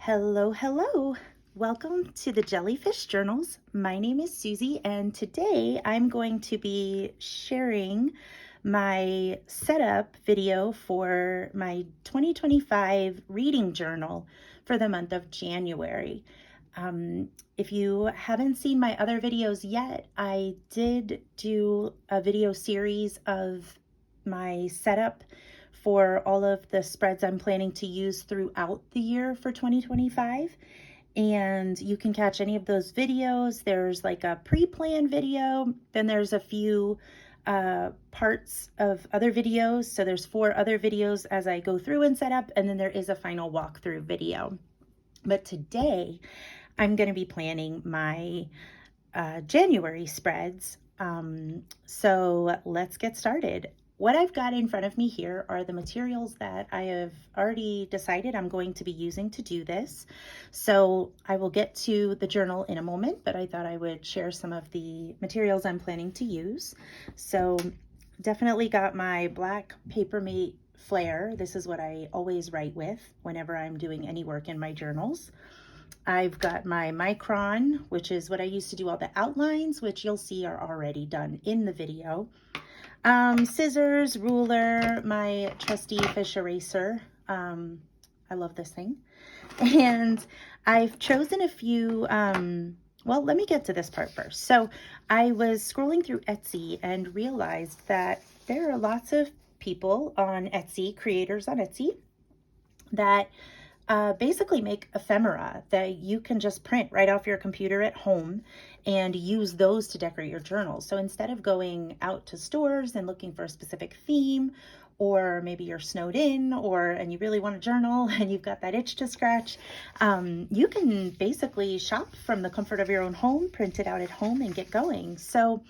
Hello, hello. Welcome to the Jellyfish Journals. My name is Susie, and today I'm going to be sharing my setup video for my 2025 reading journal for the month of January. If you haven't seen my other videos yet, I did do a video series of my setup for all of the spreads I'm planning to use throughout the year for 2025. And you can catch any of those videos. There's like a pre-planned video, then there's a few parts of other videos. So there's 4 other videos as I go through and set up, and then there is a final walkthrough video. But today I'm going to be planning my January spreads. So let's get started. What I've got in front of me here are the materials that I have already decided I'm going to be using to do this. So I will get to the journal in a moment, but I thought I would share some of the materials I'm planning to use. So definitely got my black Papermate Flare. This is what I always write with whenever I'm doing any work in my journals. I've got my Micron, which is what I use to do all the outlines, which you'll see are already done in the video. Scissors, ruler, my trusty fish eraser. I love this thing. And I've chosen a few, well, let me get to this part first. So I was scrolling through Etsy and realized that there are lots of people on Etsy, creators on Etsy, that basically make ephemera that you can just print right off your computer at home and use those to decorate your journals. So instead of going out to stores and looking for a specific theme, or maybe you're snowed in and you really want a journal and you've got that itch to scratch, you can basically shop from the comfort of your own home, print it out at home and get going. So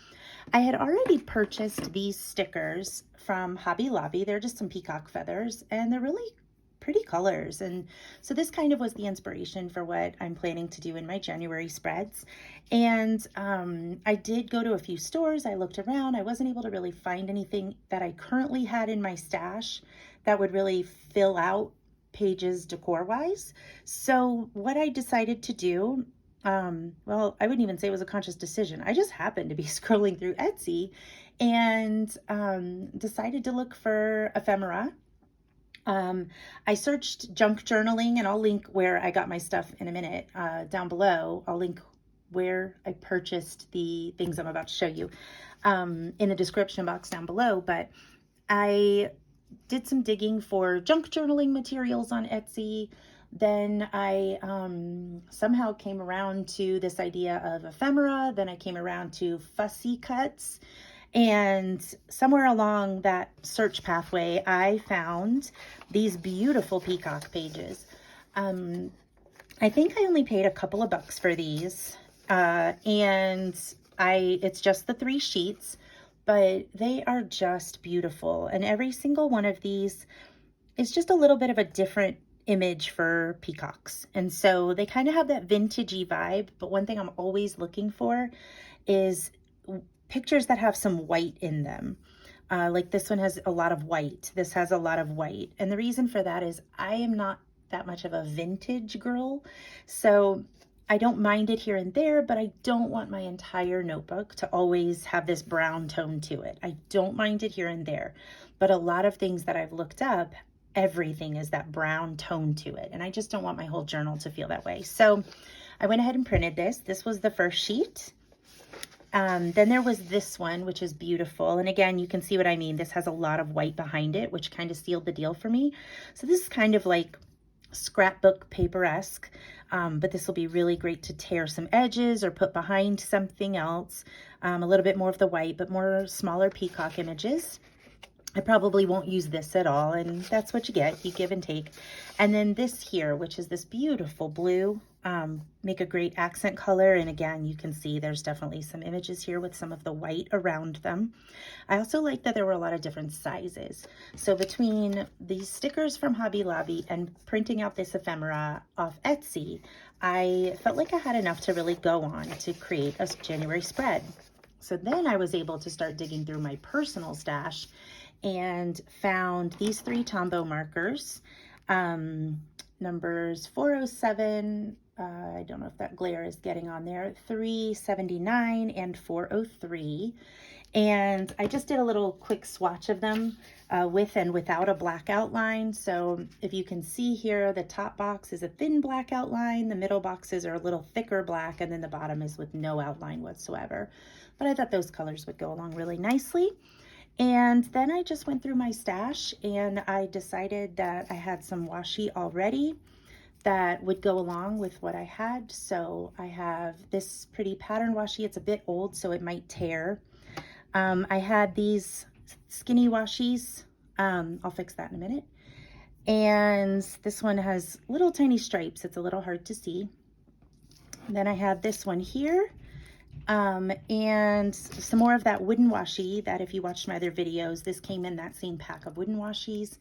I had already purchased these stickers from Hobby Lobby. They're just some peacock feathers and they're really pretty colors, and so this kind of was the inspiration for what I'm planning to do in my January spreads. And I did go to a few stores. I looked around. I wasn't able to really find anything that I currently had in my stash that would really fill out pages decor wise. So what I decided to do, well, I wouldn't even say it was a conscious decision. I just happened to be scrolling through Etsy and decided to look for ephemera. I searched junk journaling, and I'll link where I got my stuff in a minute down below. I'll link where I purchased the things I'm about to show you in the description box down below. But I did some digging for junk journaling materials on Etsy. Then I somehow came around to this idea of ephemera. Then I came around to fussy cuts. And somewhere along that search pathway, I found these beautiful peacock pages. I think I only paid a couple of bucks for these, and it's just the 3 sheets, but they are just beautiful. And every single one of these is just a little bit of a different image for peacocks. And so they kind of have that vintagey vibe, but one thing I'm always looking for is pictures that have some white in them. Like this one has a lot of white. This has a lot of white. And the reason for that is I am not that much of a vintage girl. So I don't mind it here and there, but I don't want my entire notebook to always have this brown tone to it. I don't mind it here and there, but a lot of things that I've looked up, everything is that brown tone to it. And I just don't want my whole journal to feel that way. So I went ahead and printed this. This was the first sheet. Then there was this one, which is beautiful. And again, you can see what I mean. This has a lot of white behind it, which kind of sealed the deal for me. So this is kind of like scrapbook paper-esque, but this will be really great to tear some edges or put behind something else. A little bit more of the white, but more smaller peacock images. I probably won't use this at all, and that's what you get. You give and take. And then this here, which is this beautiful blue, make a great accent color. And again, you can see there's definitely some images here with some of the white around them. I also like that there were a lot of different sizes. So between these stickers from Hobby Lobby and printing out this ephemera off Etsy, I felt like I had enough to really go on to create a January spread. So then I was able to start digging through my personal stash and found these 3 Tombow markers. numbers 407, I don't know if that glare is getting on there, 379, and 403. And I just did a little quick swatch of them with and without a black outline. So if you can see here, the top box is a thin black outline, the middle boxes are a little thicker black, and then the bottom is with no outline whatsoever. But I thought those colors would go along really nicely. And then I just went through my stash and I decided that I had some washi already that would go along with what I had. So I have this pretty pattern washi. It's a bit old, so it might tear. I had these skinny washies. I'll fix that in a minute. And this one has little tiny stripes. It's a little hard to see. And then I have this one here. And some more of that wooden washi that if you watched my other videos, this came in that same pack of wooden washies.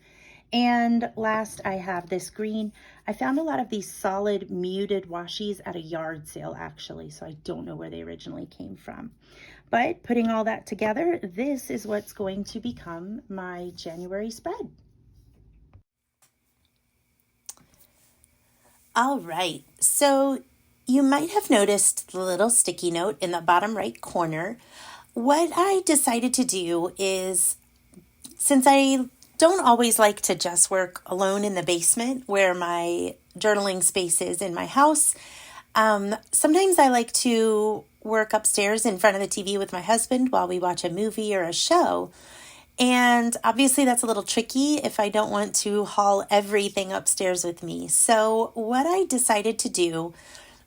And last, I have this green. I found a lot of these solid muted washies at a yard sale, actually, so I don't know where they originally came from. But putting all that together, this is what's going to become my January spread. All right, so you might have noticed the little sticky note in the bottom right corner. What I decided to do is, since I don't always like to just work alone in the basement where my journaling space is in my house, sometimes I like to work upstairs in front of the TV with my husband while we watch a movie or a show. And obviously that's a little tricky if I don't want to haul everything upstairs with me. So what I decided to do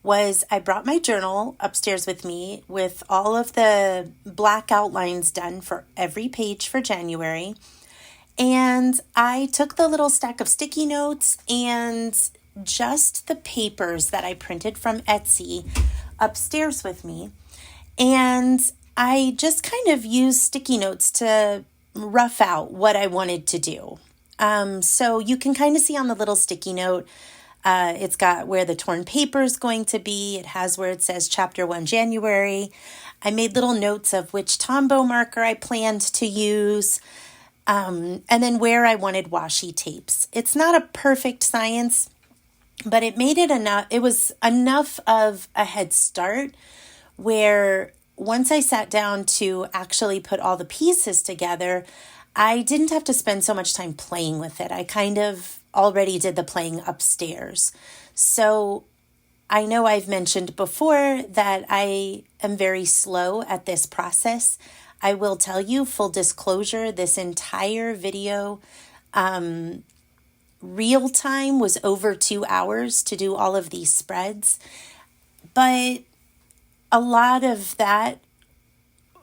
was I brought my journal upstairs with me with all of the black outlines done for every page for January. And I took the little stack of sticky notes and just the papers that I printed from Etsy upstairs with me. And I just kind of used sticky notes to rough out what I wanted to do. So you can kind of see on the little sticky note, it's got where the torn paper is going to be. It has where it says Chapter 1 January. I made little notes of which Tombow marker I planned to use, and then where I wanted washi tapes. It's not a perfect science, but it made it enough. It was enough of a head start where once I sat down to actually put all the pieces together, I didn't have to spend so much time playing with it. I kind of already did the playing upstairs. So I know I've mentioned before that I am very slow at this process. I will tell you, full disclosure, this entire video, real time was over 2 hours to do all of these spreads. But a lot of that,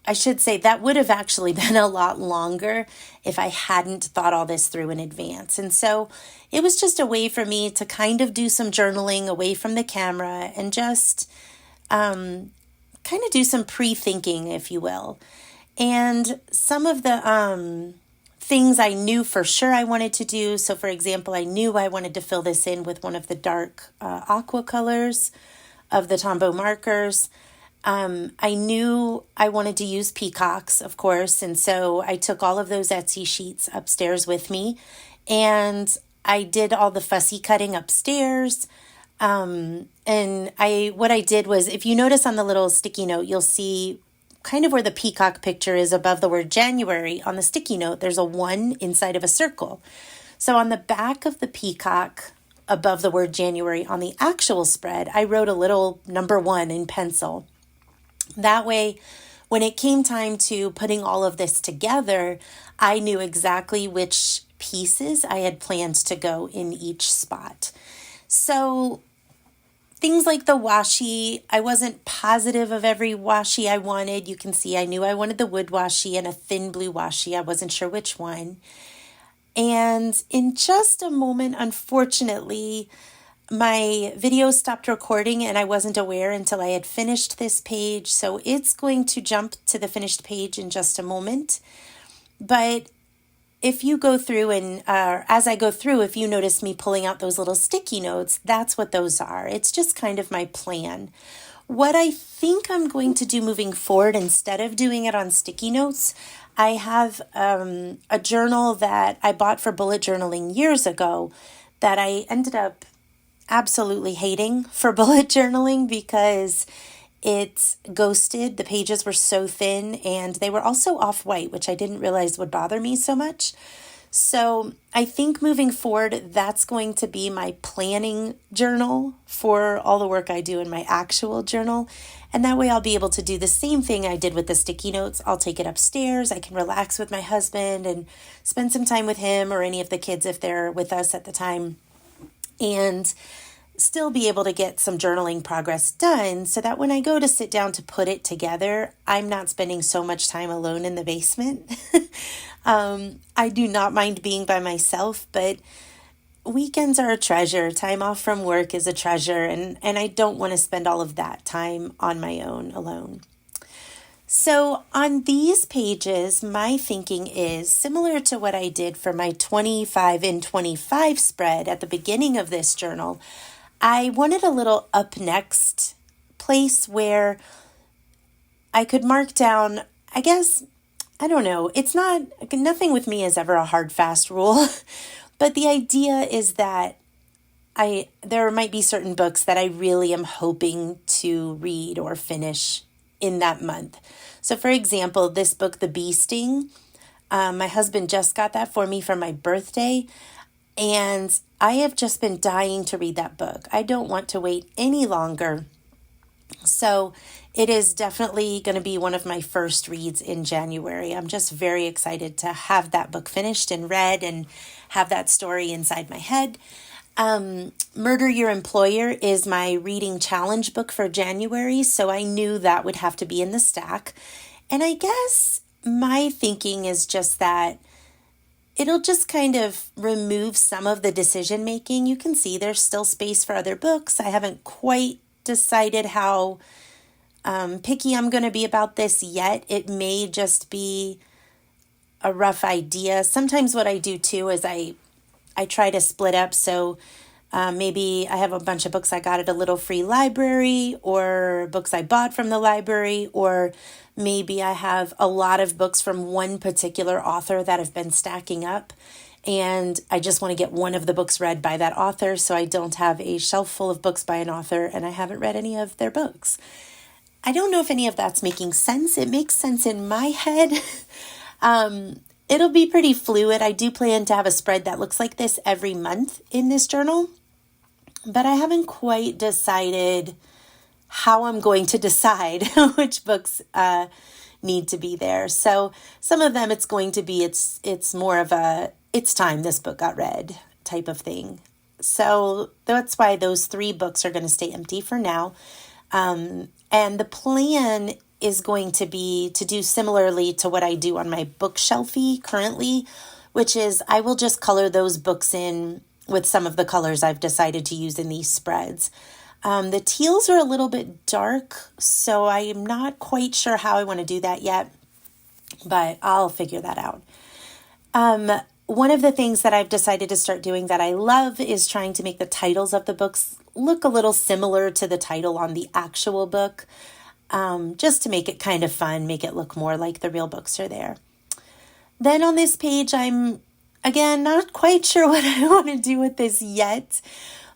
I should say, that would have actually been a lot longer if I hadn't thought all this through in advance. And so it was just a way for me to kind of do some journaling away from the camera and just kind of do some pre-thinking, if you will. And some of the things I knew for sure I wanted to do. So for example, I knew I wanted to fill this in with one of the dark aqua colors of the Tombow markers. I knew I wanted to use peacocks, of course, and so I took all of those Etsy sheets upstairs with me, and I did all the fussy cutting upstairs. And what I did was, if you notice on the little sticky note, you'll see kind of where the peacock picture is above the word January. On the sticky note, there's a 1 inside of a circle. So on the back of the peacock, above the word January on the actual spread, I wrote a little number 1 in pencil. That way, when it came time to putting all of this together, I knew exactly which pieces I had planned to go in each spot. So things like the washi, I wasn't positive of every washi I wanted. You can see I knew I wanted the wood washi and a thin blue washi. I wasn't sure which one. And in just a moment, unfortunately, my video stopped recording and I wasn't aware until I had finished this page. So it's going to jump to the finished page in just a moment. But if you go through and as I go through, if you notice me pulling out those little sticky notes, that's what those are. It's just kind of my plan. What I think I'm going to do moving forward, instead of doing it on sticky notes, I have a journal that I bought for bullet journaling years ago that I ended up absolutely hating for bullet journaling because it's ghosted. The pages were so thin and they were also off-white, which I didn't realize would bother me so much. So I think moving forward, that's going to be my planning journal for all the work I do in my actual journal. And that way I'll be able to do the same thing I did with the sticky notes. I'll take it upstairs. I can relax with my husband and spend some time with him or any of the kids if they're with us at the time, and still be able to get some journaling progress done so that when I go to sit down to put it together, I'm not spending so much time alone in the basement. I do not mind being by myself, but weekends are a treasure. Time off from work is a treasure, and I don't want to spend all of that time on my own alone. So on these pages, my thinking is similar to what I did for my 25 in 25 spread at the beginning of this journal. I wanted a little up next place where I could mark down, I guess, I don't know. It's not, nothing with me is ever a hard, fast rule, but the idea is that there might be certain books that I really am hoping to read or finish in that month. So for example, this book, The Bee Sting, my husband just got that for me for my birthday, and I have just been dying to read that book. I don't want to wait any longer. So it is definitely going to be one of my first reads in January. I'm just very excited to have that book finished and read and have that story inside my head. Murder Your Employer is my reading challenge book for January, so I knew that would have to be in the stack. And I guess my thinking is just that it'll just kind of remove some of the decision making. You can see there's still space for other books. I haven't quite decided how picky I'm going to be about this yet. It may just be a rough idea. Sometimes what I do too is I try to split up. So maybe I have a bunch of books I got at a little free library, or books I bought from the library, or maybe I have a lot of books from one particular author that have been stacking up, and I just want to get one of the books read by that author, so I don't have a shelf full of books by an author and I haven't read any of their books. I don't know if any of that's making sense. It makes sense in my head. It'll be pretty fluid. I do plan to have a spread that looks like this every month in this journal, but I haven't quite decided how I'm going to decide which books need to be there. So some of them it's going to be, it's more of a, it's time this book got read type of thing. So that's why those 3 books are going to stay empty for now. And the plan is going to be to do similarly to what I do on my bookshelfie currently, which is I will just color those books in with some of the colors I've decided to use in these spreads. The teals are a little bit dark, so I am not quite sure how I want to do that yet, but I'll figure that out. One of the things that I've decided to start doing that I love is trying to make the titles of the books look a little similar to the title on the actual book, just to make it kind of fun, make it look more like the real books are there. Then on this page, I'm, again, not quite sure what I want to do with this yet,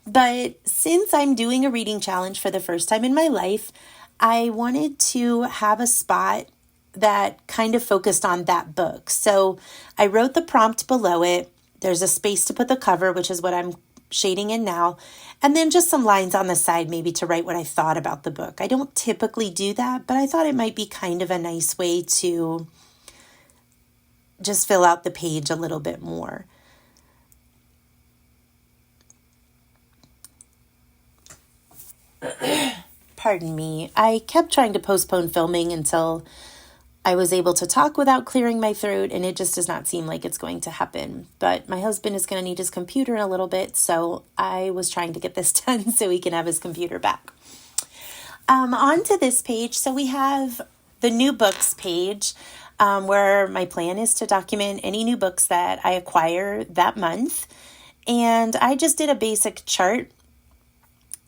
but since I'm doing a reading challenge for the first time in my life, I wanted to have a spot that kind of focused on that book. So I wrote the prompt below it. There's a space to put the cover, which is what I'm shading in now, and then just some lines on the side maybe to write what I thought about the book. I don't typically do that, but I thought it might be kind of a nice way to just fill out the page a little bit more. Pardon me. I kept trying to postpone filming until I was able to talk without clearing my throat, and it just does not seem like it's going to happen. But my husband is going to need his computer in a little bit, so I was trying to get this done so he can have his computer back. On to this page. So we have the new books page, where my plan is to document any new books that I acquire that month. And I just did a basic chart.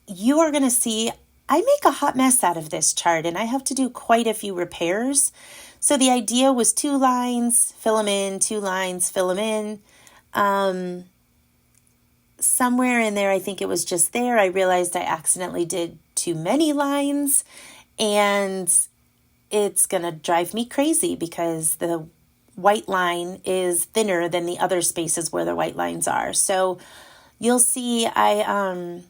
You are going to see I make a hot mess out of this chart, and I have to do quite a few repairs. So the idea was 2 lines, fill them in, 2 lines, fill them in. somewhere in there, I think it was just there, I realized I accidentally did too many lines, and it's going to drive me crazy because the white line is thinner than the other spaces where the white lines are. So you'll see I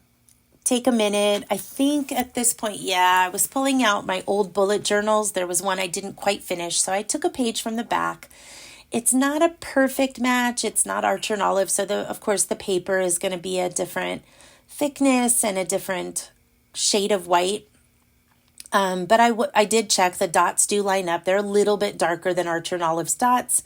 take a minute. I think at this point, I was pulling out my old bullet journals. There was one I didn't quite finish, so I took a page from the back. It's not a perfect match. It's not Archer and Olive, so of course the paper is going to be a different thickness and a different shade of white. But I did check, the dots do line up. They're a little bit darker than Archer and Olive's dots,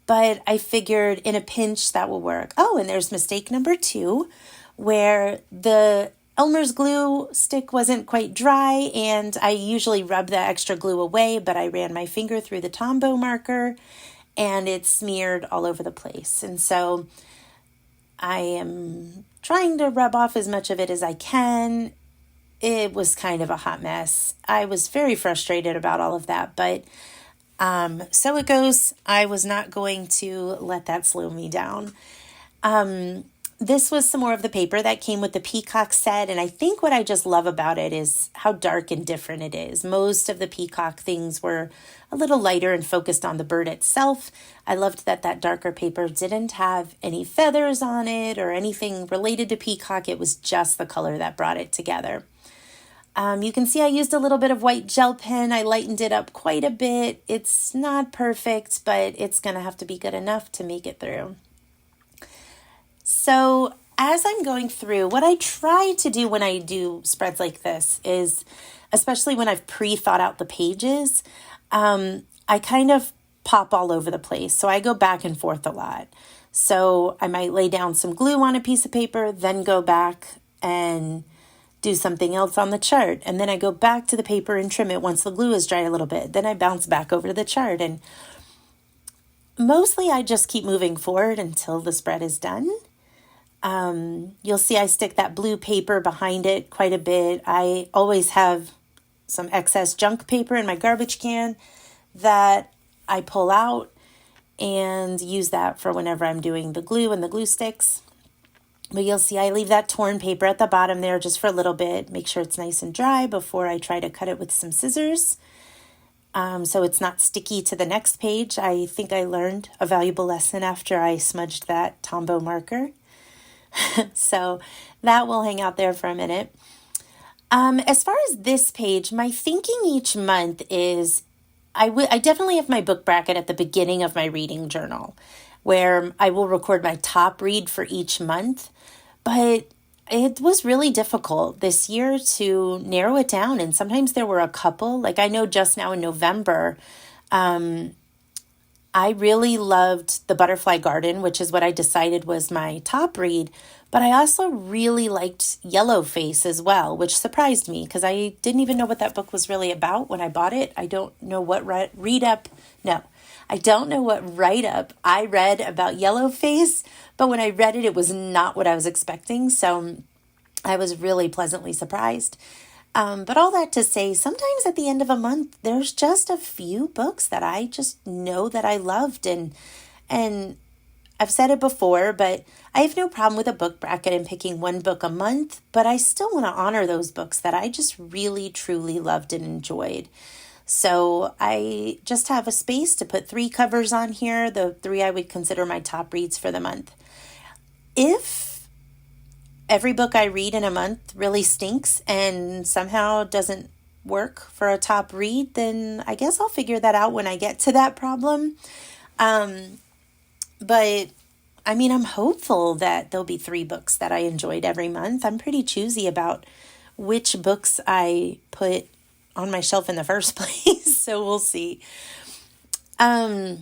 but I figured in a pinch that will work. Oh, and there's mistake number 2, where the Elmer's glue stick wasn't quite dry, and I usually rub the extra glue away, but I ran my finger through the Tombow marker, and it smeared all over the place. And so I am trying to rub off as much of it as I can. It was kind of a hot mess. I was very frustrated about all of that, but so it goes. I was not going to let that slow me down. This was some more of the paper that came with the Peacock set, and I think what I just love about it is how dark and different it is. Most of the Peacock things were a little lighter and focused on the bird itself. I loved that darker paper didn't have any feathers on it or anything related to Peacock. It was just the color that brought it together. You can see I used a little bit of white gel pen. I lightened it up quite a bit. It's not perfect, but it's going to have to be good enough to make it through. So as I'm going through, what I try to do when I do spreads like this is, especially when I've pre-thought out the pages, I kind of pop all over the place. So I go back and forth a lot. So I might lay down some glue on a piece of paper, then go back and do something else on the chart. And then I go back to the paper and trim it once the glue is dry a little bit. Then I bounce back over to the chart. And mostly I just keep moving forward until the spread is done. You'll see I stick that blue paper behind it quite a bit. I always have some excess junk paper in my garbage can that I pull out and use that for whenever I'm doing the glue and the glue sticks. But you'll see I leave that torn paper at the bottom there just for a little bit. Make sure it's nice and dry before I try to cut it with some scissors. So it's not sticky to the next page. I think I learned a valuable lesson after I smudged that Tombow marker. So that will hang out there for a minute. As far as this page, my thinking each month is I definitely have my book bracket at the beginning of my reading journal where I will record my top read for each month. But it was really difficult this year to narrow it down. And sometimes there were a couple, like I know just now in November, I really loved The Butterfly Garden, which is what I decided was my top read. But I also really liked Yellowface as well, which surprised me because I didn't even know what that book was really about when I bought it. I don't know what write-up I read about Yellowface, but when I read it, it was not what I was expecting. So I was really pleasantly surprised. But all that to say, sometimes at the end of a month, there's just a few books that I just know that I loved. And I've said it before, but I have no problem with a book bracket and picking one book a month, but I still want to honor those books that I just really, truly loved and enjoyed. So I just have a space to put 3 covers on here, the 3 I would consider my top reads for the month. If every book I read in a month really stinks and somehow doesn't work for a top read, then I guess I'll figure that out when I get to that problem. But I mean, I'm hopeful that there'll be 3 books that I enjoyed every month. I'm pretty choosy about which books I put on my shelf in the first place. So we'll see. As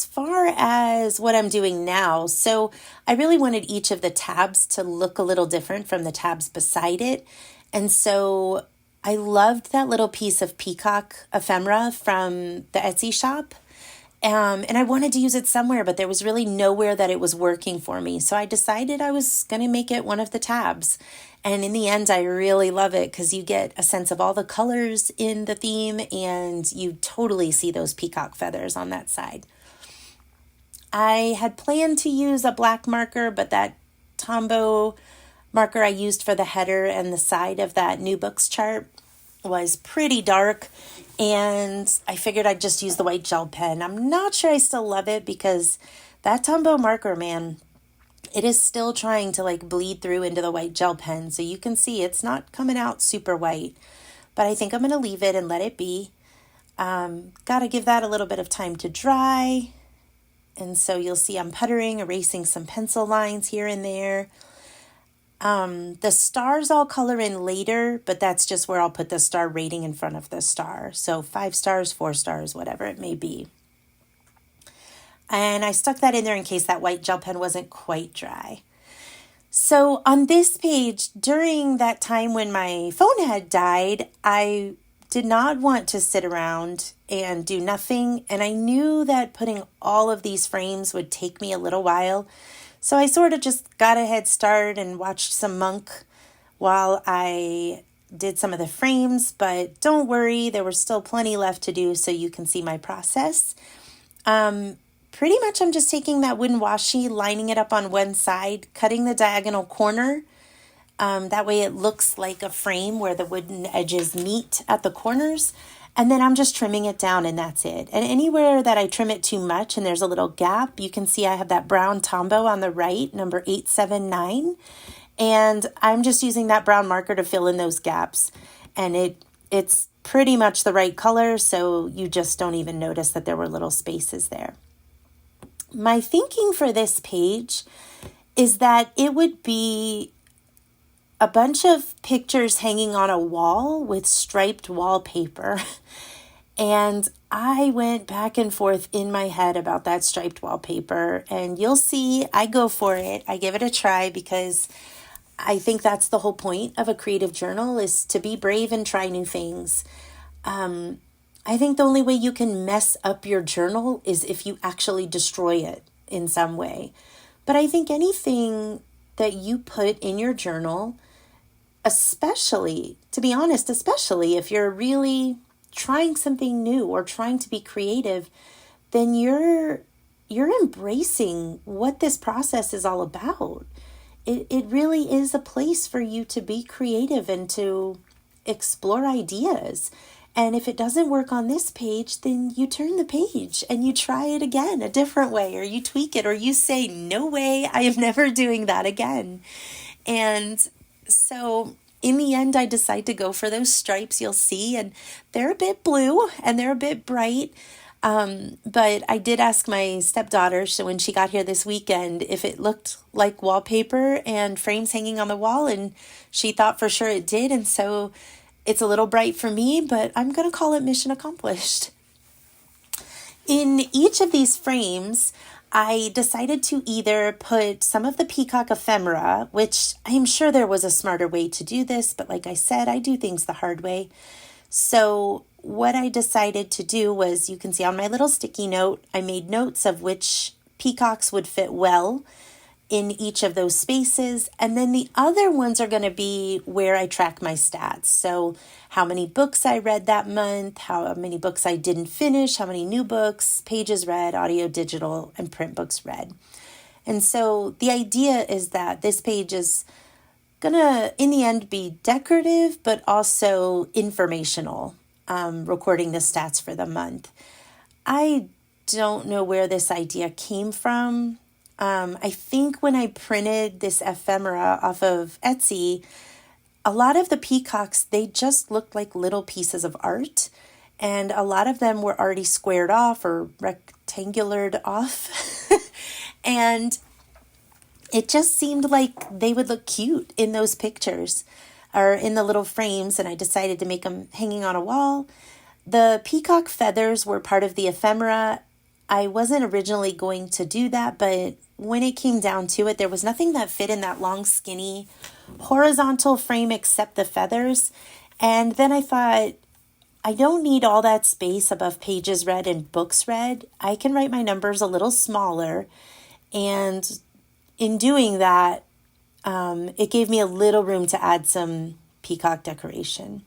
far as what I'm doing now, so I really wanted each of the tabs to look a little different from the tabs beside it. And so I loved that little piece of Peacock ephemera from the Etsy shop. And I wanted to use it somewhere, but there was really nowhere that it was working for me. So I decided I was going to make it one of the tabs. And in the end, I really love it because you get a sense of all the colors in the theme and you totally see those peacock feathers on that side. I had planned to use a black marker, but that Tombow marker I used for the header and the side of that new books chart was pretty dark, and I figured I'd just use the white gel pen. I'm not sure I still love it because that Tombow marker, man, it is still trying to like bleed through into the white gel pen. So you can see it's not coming out super white, but I think I'm going to leave it and let it be. Got to give that a little bit of time to dry. And so you'll see I'm puttering, erasing some pencil lines here and there. The stars I'll color in later, but that's just where I'll put the star rating in front of the star. So 5 stars, 4 stars, whatever it may be. And I stuck that in there in case that white gel pen wasn't quite dry. So on this page, during that time when my phone had died, I did not want to sit around and do nothing. And I knew that putting all of these frames would take me a little while. So I sort of just got a head start and watched some Monk while I did some of the frames. But don't worry, there was still plenty left to do, so you can see my process. Pretty much I'm just taking that wooden washi, lining it up on one side, cutting the diagonal corner. That way it looks like a frame where the wooden edges meet at the corners. And then I'm just trimming it down, and that's it. And anywhere that I trim it too much and there's a little gap, you can see I have that brown Tombow on the right, number 879. And I'm just using that brown marker to fill in those gaps. And it's pretty much the right color, so you just don't even notice that there were little spaces there. My thinking for this page is that it would be a bunch of pictures hanging on a wall with striped wallpaper. And I went back and forth in my head about that striped wallpaper. And you'll see I go for it. I give it a try because I think that's the whole point of a creative journal, is to be brave and try new things. I think the only way you can mess up your journal is if you actually destroy it in some way. But I think anything that you put in your journal, especially, to be honest, especially if you're really trying something new or trying to be creative, then you're embracing what this process is all about. It really is a place for you to be creative and to explore ideas. And if it doesn't work on this page, then you turn the page and you try it again a different way, or you tweak it, or you say, no way, I am never doing that again. And so in the end, I decide to go for those stripes you'll see, and they're a bit blue and they're a bit bright. But I did ask my stepdaughter, so when she got here this weekend, if it looked like wallpaper and frames hanging on the wall, and she thought for sure it did. And so it's a little bright for me, but I'm going to call it mission accomplished. In each of these frames, I decided to either put some of the Peacock ephemera, which I'm sure there was a smarter way to do this, but like I said, I do things the hard way. So what I decided to do was, you can see on my little sticky note, I made notes of which peacocks would fit well in each of those spaces. And then the other ones are going to be where I track my stats. So how many books I read that month, how many books I didn't finish, how many new books, pages read, audio, digital, and print books read. And so the idea is that this page is going to, in the end, be decorative, but also informational, recording the stats for the month. I don't know where this idea came from. I think when I printed this ephemera off of Etsy, a lot of the peacocks, they just looked like little pieces of art. And a lot of them were already squared off or rectangulared off. And it just seemed like they would look cute in those pictures or in the little frames. And I decided to make them hanging on a wall. The peacock feathers were part of the ephemera. I wasn't originally going to do that, but when it came down to it, there was nothing that fit in that long, skinny, horizontal frame except the feathers. And then I thought, I don't need all that space above pages read and books read. I can write my numbers a little smaller. And in doing that, it gave me a little room to add some peacock decoration.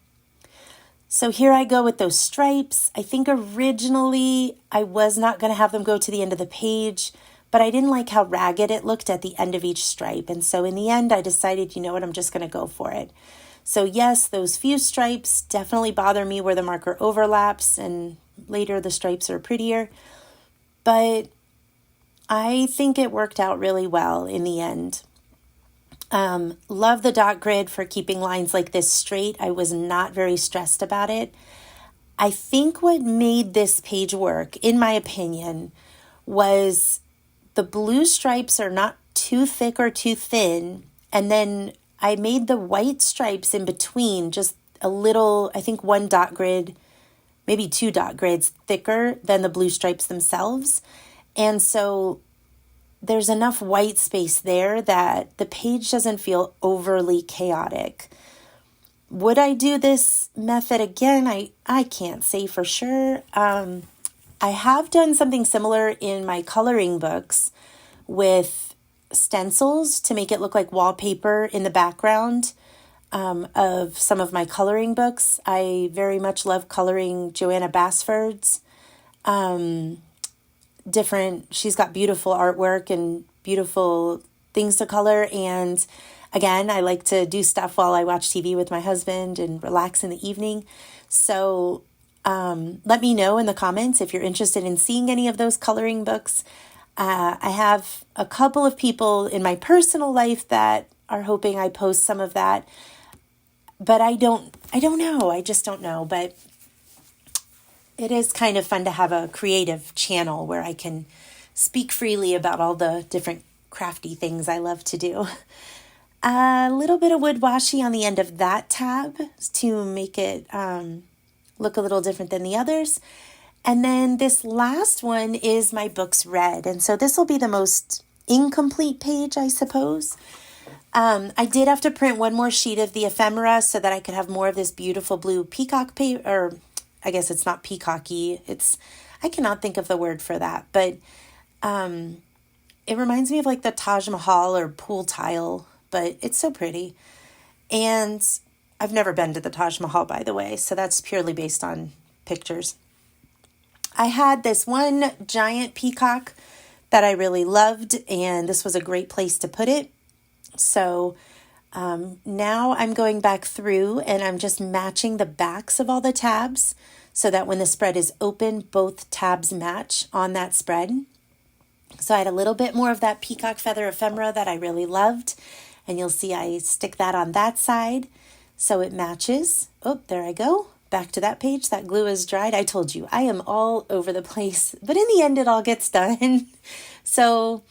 So here I go with those stripes. I think originally I was not going to have them go to the end of the page, but I didn't like how ragged it looked at the end of each stripe. And so in the end, I decided, you know what, I'm just going to go for it. So yes, those few stripes definitely bother me where the marker overlaps, and later the stripes are prettier. But I think it worked out really well in the end. Love the dot grid for keeping lines like this straight. I was not very stressed about it. I think what made this page work, in my opinion, was the blue stripes are not too thick or too thin. And then I made the white stripes in between just a little, I think 1 dot grid, maybe 2 dot grids thicker than the blue stripes themselves. And so there's enough white space there that the page doesn't feel overly chaotic. Would I do this method again? I can't say for sure. I have done something similar in my coloring books with stencils to make it look like wallpaper in the background of some of my coloring books. I very much love coloring Joanna Basford's. She's got beautiful artwork and beautiful things to color. And again, I like to do stuff while I watch TV with my husband and relax in the evening. So let me know in the comments if you're interested in seeing any of those coloring books. I have a couple of people in my personal life that are hoping I post some of that, but I don't know. I just don't know. But it is kind of fun to have a creative channel where I can speak freely about all the different crafty things I love to do. A little bit of wood washi on the end of that tab to make it look a little different than the others. And then this last one is my books read. And so this will be the most incomplete page, I suppose. I did have to print one more sheet of the ephemera so that I could have more of this beautiful blue peacock paper, or I guess it's not peacocky. I cannot think of the word for that, but it reminds me of like the Taj Mahal or pool tile, but it's so pretty. And I've never been to the Taj Mahal, by the way, so that's purely based on pictures. I had this one giant peacock that I really loved, and this was a great place to put it. So now I'm going back through and I'm just matching the backs of all the tabs so that when the spread is open, both tabs match on that spread. So I had a little bit more of that peacock feather ephemera that I really loved. And you'll see I stick that on that side so it matches. Oh, there I go. Back to that page. That glue is dried. I told you, I am all over the place. But in the end, it all gets done. So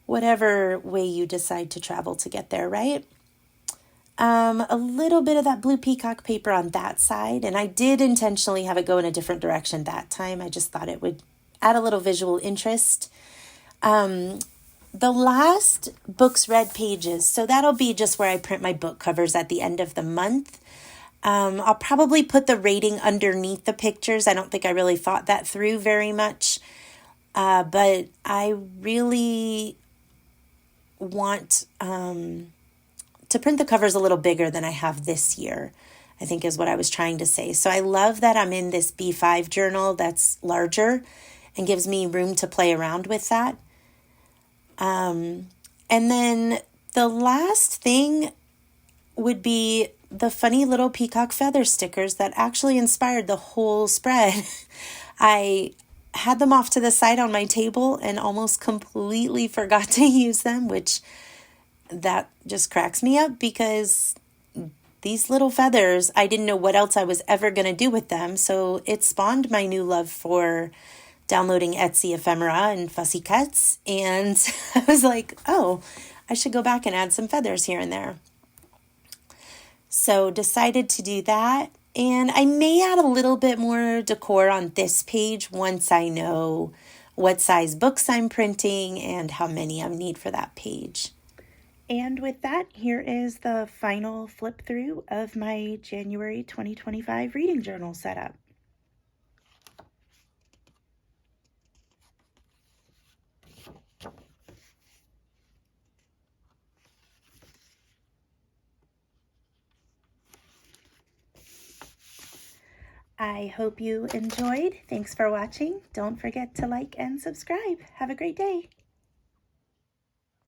whatever way you decide to travel to get there, right? A little bit of that blue peacock paper on that side. And I did intentionally have it go in a different direction that time. I just thought it would add a little visual interest. The last books read pages, so that'll be just where I print my book covers at the end of the month. I'll probably put the rating underneath the pictures. I don't think I really thought that through very much. But I really want to print the covers a little bigger than I have this year, I think is what I was trying to say. So I love that I'm in this B5 journal that's larger and gives me room to play around with that. And then the last thing would be the funny little peacock feather stickers that actually inspired the whole spread. I had them off to the side on my table and almost completely forgot to use them, which that just cracks me up because these little feathers, I didn't know what else I was ever going to do with them. So it spawned my new love for downloading Etsy ephemera and fussy cuts. And I was like, oh, I should go back and add some feathers here and there. So decided to do that. And I may add a little bit more decor on this page once I know what size books I'm printing and how many I need for that page. And with that, here is the final flip through of my January 2025 reading journal setup. I hope you enjoyed. Thanks for watching. Don't forget to like and subscribe. Have a great day.